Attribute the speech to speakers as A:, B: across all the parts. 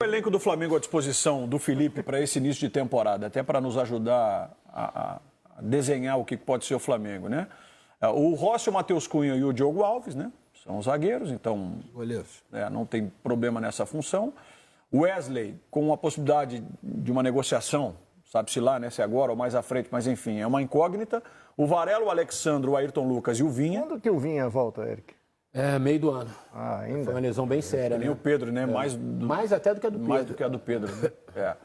A: O elenco do Flamengo à disposição do Felipe para esse início de temporada, até para nos ajudar a desenhar o que pode ser o Flamengo, né? O Rossi, o Matheus Cunha e o Diogo Alves, né? São os zagueiros, então
B: goleiros.
A: Não tem problema nessa função. O Wesley, com a possibilidade de uma negociação, sabe-se lá, né? Se agora ou mais à frente, mas enfim, é uma incógnita. O Varela, o Alexandre, o Ayrton Lucas e o Vinha.
C: Quando que o Vinha volta, Eric?
B: É, meio do ano.
C: Ah, ainda?
B: Foi uma lesão bem séria,
A: Nem
B: né?
A: o Pedro, né?
B: Mais até do que a do Pedro.
A: Mais do que a do Pedro. Né? É.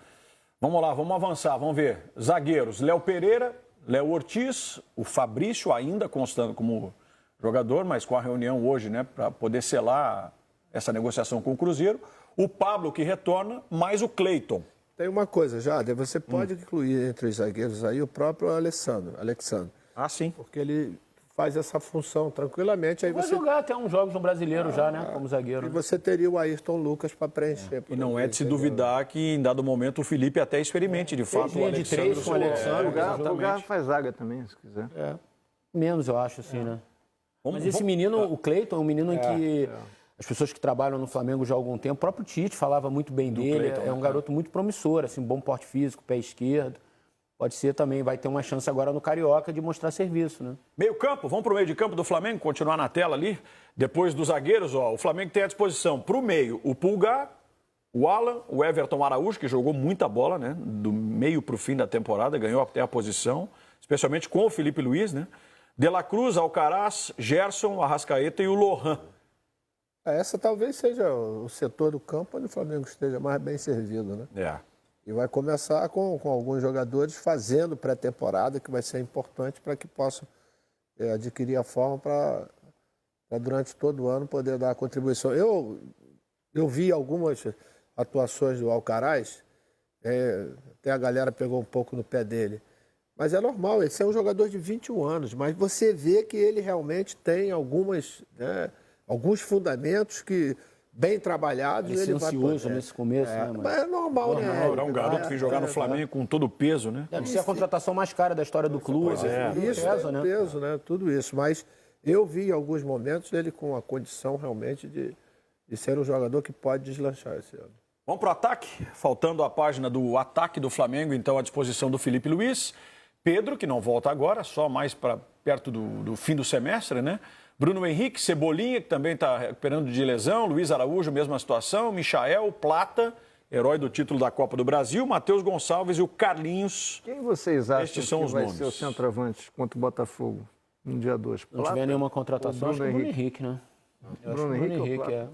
A: Vamos lá, vamos avançar, vamos ver. Zagueiros, Léo Pereira, Léo Ortiz, o Fabrício ainda constando como jogador, mas com a reunião hoje, né, para poder selar essa negociação com o Cruzeiro. O Pablo, que retorna, mais o Cleiton.
D: Tem uma coisa, Jader, você pode incluir entre os zagueiros aí o próprio Alexandre.
A: Ah, sim.
D: Porque ele faz essa função tranquilamente. Aí
B: Vai jogar até uns jogos no Brasileiro já, né? Como zagueiro.
D: E você teria o Ayrton Lucas para preencher.
A: E não é de se duvidar que, em dado momento, o Felipe até experimente, de fato, o
B: linha de
A: Alexandre.
B: três com o Alexandre.
C: O Lugar faz zaga também, se quiser.
B: Menos, eu acho, assim, né? Mas esse menino, o Cleiton, é um menino em que as pessoas que trabalham no Flamengo já há algum tempo, o próprio Tite falava muito bem dele,
A: Cleiton,
B: é um garoto muito promissor, assim, bom porte físico, pé esquerdo. Pode ser também, vai ter uma chance agora no Carioca de mostrar serviço, né?
A: Meio campo, vamos para o meio de campo do Flamengo, continuar na tela ali. Depois dos zagueiros, ó, o Flamengo tem à disposição para o meio o Pulgar, o Alan, o Everton Araújo, que jogou muita bola, né? Do meio para o fim da temporada, ganhou até a posição, especialmente com o Felipe Luiz, né? De La Cruz, Alcaraz, Gerson, Arrascaeta e o Lohan.
D: Essa talvez seja o setor do campo onde o Flamengo esteja mais bem servido, né?
A: É.
D: E vai começar com alguns jogadores fazendo pré-temporada, que vai ser importante para que possam adquirir a forma para durante todo o ano poder dar a contribuição. Eu vi algumas atuações do Alcaraz, até a galera pegou um pouco no pé dele. Mas é normal, esse é um jogador de 21 anos, mas você vê que ele realmente tem alguns fundamentos que, bem trabalhados,
B: Ele
D: vai
B: ansioso nesse começo, né?
D: Mas é normal, né?
A: Era um garoto que vem jogar no Flamengo com todo o peso, né?
B: Deve ser a contratação mais cara da história do clube.
A: Pois é.
D: Isso,
B: Peso, né?
D: peso, né? Tudo isso. Mas eu vi em alguns momentos ele com a condição realmente de ser um jogador que pode deslanchar esse ano.
A: Vamos para o ataque, faltando a página do ataque do Flamengo, então à disposição do Felipe Luiz. Pedro, que não volta agora, só mais para perto do fim do semestre, né? Bruno Henrique, Cebolinha, que também está recuperando de lesão, Luiz Araújo, mesma situação, Michael, Plata, herói do título da Copa do Brasil, Matheus Gonçalves e o Carlinhos.
C: Quem vocês acham
A: Estes são
C: que
A: os
C: vai
A: nomes.
C: ser o centroavante contra o Botafogo no dia 2?
B: Não tiver nenhuma contratação, acho que o Bruno Henrique, né?
C: Bruno Henrique,
B: é.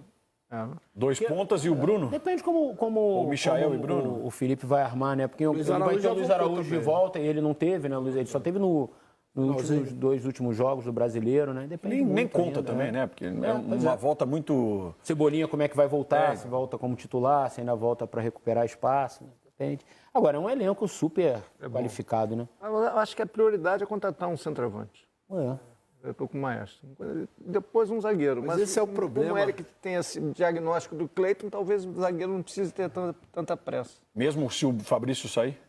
A: Dois pontas e o Bruno?
B: Depende como
A: o Michael
B: como
A: e Bruno?
B: o Felipe vai armar, né? Porque ele vai ter o Luiz Araújo de volta e ele não teve, né? Ele só teve nos dois últimos jogos do Brasileiro, né? Depende
A: Nem
B: muito
A: conta
B: ainda,
A: também, né? Porque é uma volta muito...
B: Cebolinha, como é que vai voltar? Se volta como titular, se ainda volta para recuperar espaço, né? Depende. Agora, é um elenco super qualificado, né?
C: Eu acho que a prioridade é contratar um centroavante. Eu estou com o Maestro. Depois um zagueiro.
D: Mas esse é o problema.
C: Como o Eric tem esse diagnóstico do Cleiton, talvez o zagueiro não precise ter tanta pressa.
A: Mesmo se o Fabrício sair?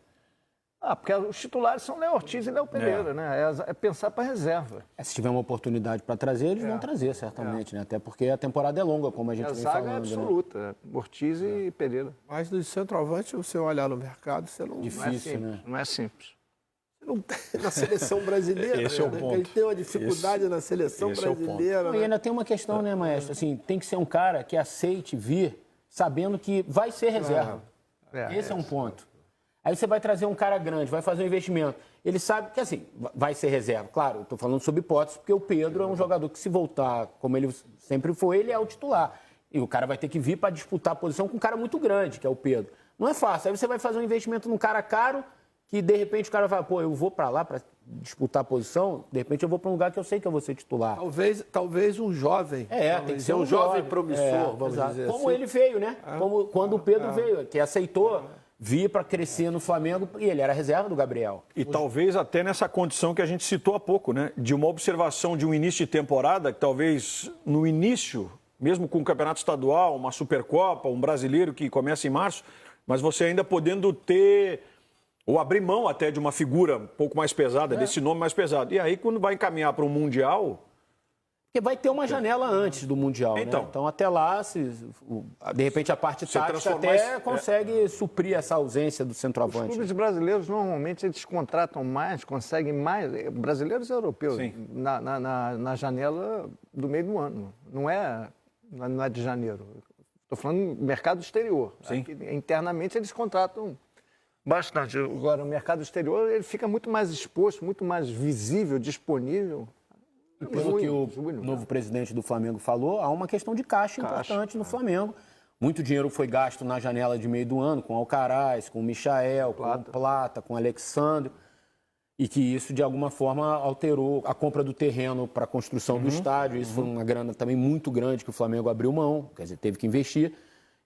C: Porque os titulares são Léo Ortiz e Léo Pereira, né? É pensar para reserva.
B: Se tiver uma oportunidade para trazer, eles vão trazer, certamente, né? Até porque a temporada é longa, como a gente
C: A
B: vem
C: zaga
B: falando.
C: é absoluta. Ortiz e Pereira.
D: Mas do centroavante, você olhar no mercado, você não...
B: Difícil, né?
C: Não é simples.
D: Não tem na seleção brasileira.
A: Esse é o
D: né?
A: ponto.
D: Ele tem uma dificuldade na seleção
A: esse é o ponto.
D: brasileira.
B: E ainda tem uma questão, né, Maestro? Assim, tem que ser um cara que aceite vir sabendo que vai ser reserva. Esse é um ponto. Aí você vai trazer um cara grande, vai fazer um investimento. Ele sabe que, assim, vai ser reserva. Claro, eu estou falando sob hipótese, porque o Pedro é um jogador que, se voltar como ele sempre foi, ele é o titular. E o cara vai ter que vir para disputar a posição com um cara muito grande, que é o Pedro. Não é fácil. Aí você vai fazer um investimento num cara caro, que de repente o cara vai, eu vou para lá para disputar a posição, de repente eu vou para um lugar que eu sei que eu vou ser titular.
D: Talvez um jovem.
B: Tem que ser um
D: jovem promissor, vamos
B: exato.
D: dizer
B: Como
D: assim.
B: ele veio, né? Quando o Pedro veio, que aceitou vir para crescer no Flamengo, e ele era reserva do Gabriel.
A: E talvez até nessa condição que a gente citou há pouco, né? De uma observação de um início de temporada, que talvez no início, mesmo com o campeonato estadual, uma Supercopa, um brasileiro que começa em março, mas você ainda podendo ter, ou abrir mão até de uma figura um pouco mais pesada, desse nome mais pesado. E aí, quando vai encaminhar para um Mundial,
B: Porque vai ter uma janela antes do Mundial, né? Então até lá, de repente a parte tática até consegue suprir essa ausência do centroavante.
C: Os clubes brasileiros normalmente eles contratam mais, conseguem mais, brasileiros e europeus, na janela do meio do ano. Não é de janeiro. Estou falando do mercado exterior. Aqui, internamente eles contratam bastante. Agora, o mercado exterior ele fica muito mais exposto, muito mais visível, disponível.
B: Pelo que o novo presidente do Flamengo falou, há uma questão de caixa importante no Flamengo. Muito dinheiro foi gasto na janela de meio do ano, com Alcaraz, com Michael, com Plata, com Alexandre, e que isso, de alguma forma, alterou a compra do terreno para a construção do estádio. Isso foi uma grana também muito grande que o Flamengo abriu mão, quer dizer, teve que investir.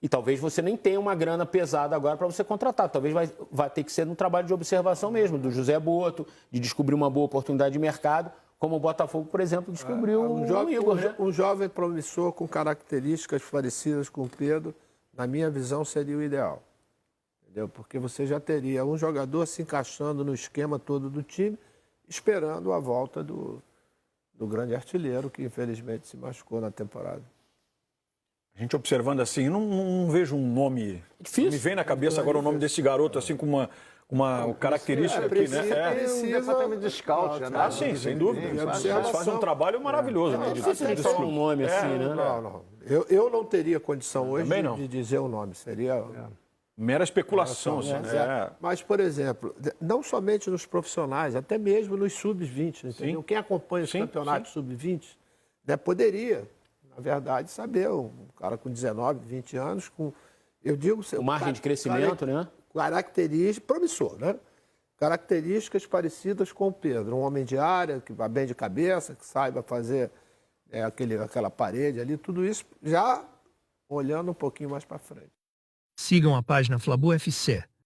B: E talvez você nem tenha uma grana pesada agora para você contratar. Talvez vai ter que ser um trabalho de observação mesmo, do José Boto, de descobrir uma boa oportunidade de mercado, como o Botafogo, por exemplo, descobriu o Igor, né?
D: Um jovem promissor com características parecidas com o Pedro, na minha visão, seria o ideal. Entendeu? Porque você já teria um jogador se encaixando no esquema todo do time, esperando a volta do grande artilheiro, que infelizmente se machucou na temporada.
A: A gente observando assim, não vejo um nome.
B: Difícil.
A: Me vem na cabeça agora o nome desse garoto, assim, com uma característica aqui, né?
C: Um departamento de scout, né?
A: Ah, sim, sem dúvida. Eles fazem um trabalho maravilhoso, né?
B: É difícil de falar um nome assim, né?
D: Não. Eu não teria condição hoje de dizer o nome. Seria
A: mera especulação, assim, né?
D: Mas, por exemplo, não somente nos profissionais, até mesmo nos sub-20, entendeu? Quem acompanha os campeonatos sub-20, né, poderia, na verdade, saber. Um cara com 19, 20 anos, eu digo...
B: O margem de crescimento, né?
D: Características, promissor, né? Características parecidas com o Pedro. Um homem de área, que vai bem de cabeça, que saiba fazer aquela parede ali, tudo isso já olhando um pouquinho mais para frente.
E: Sigam a página Fla Boa FC.